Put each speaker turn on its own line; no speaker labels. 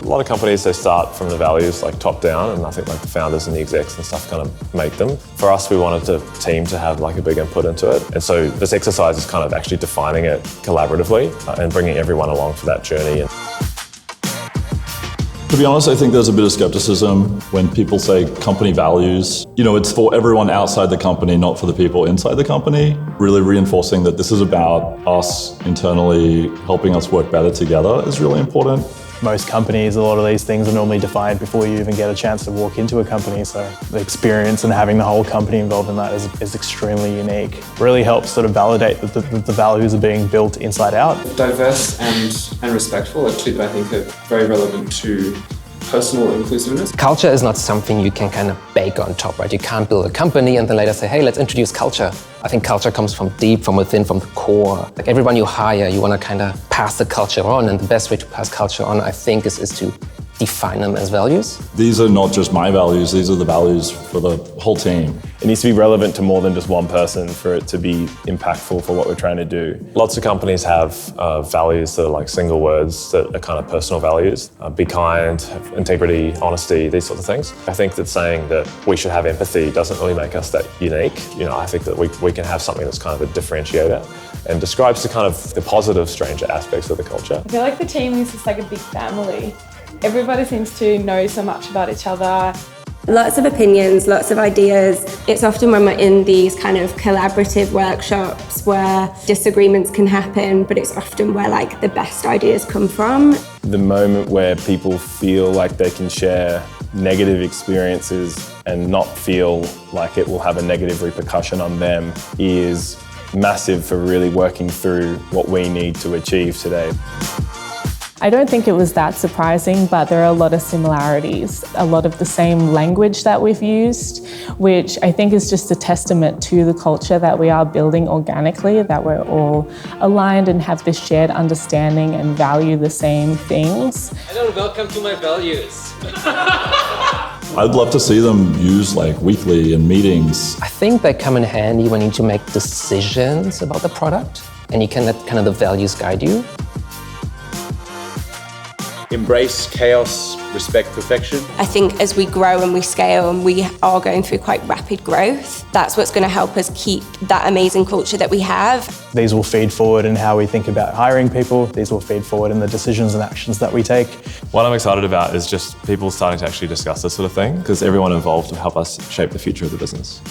A lot of companies, they start from the values like top down, and I think like the founders and the execs and stuff kind of make them. For us, we wanted the team to have like a big input into it. And so this exercise is kind of actually defining it collaboratively and bringing everyone along for that journey.
To be honest, I think there's a bit of skepticism when people say company values. You know, it's for everyone outside the company, not for the people inside the company. Really reinforcing that this is about us internally helping us work better together is really important.
Most companies, a lot of these things are normally defined before you even get a chance to walk into a company. So the experience and having the whole company involved in that is extremely unique. Really helps sort of validate that the values are being built inside out.
Diverse and respectful are two that I think are very relevant to personal inclusiveness.
Culture is not something you can kind of bake on top, right? You can't build a company and then later say, hey, let's introduce culture. I think culture comes from deep, from within, from the core. Like everyone you hire, you want to kind of pass the culture on, and the best way to pass culture on, I think, is to define them as values.
These are not just my values, these are the values for the whole team.
It needs to be relevant to more than just one person for it to be impactful for what we're trying to do. Lots of companies have values that are like single words that are kind of personal values. Be kind, have integrity, honesty, these sorts of things. I think that saying that we should have empathy doesn't really make us that unique. You know, I think that we can have something that's kind of a differentiator and describes the kind of the positive stranger aspects of the culture.
I feel like the team is just like a big family. Everybody seems to know so much about each other.
Lots of opinions, lots of ideas. It's often when we're in these kind of collaborative workshops where disagreements can happen, but it's often where like the best ideas come from.
The moment where people feel like they can share negative experiences and not feel like it will have a negative repercussion on them is massive for really working through what we need to achieve today.
I don't think it was that surprising, but there are a lot of similarities, a lot of the same language that we've used, which I think is just a testament to the culture that we are building organically, that we're all aligned and have this shared understanding and value the same things.
Hello, welcome to my values.
I'd love to see them used like weekly in meetings.
I think they come in handy when you need to make decisions about the product, and you can let kind of the values guide you.
Embrace chaos, respect perfection.
I think as we grow and we scale and we are going through quite rapid growth, that's what's going to help us keep that amazing culture that we have.
These will feed forward in how we think about hiring people. These will feed forward in the decisions and actions that we take.
What I'm excited about is just people starting to actually discuss this sort of thing, because everyone involved will help us shape the future of the business.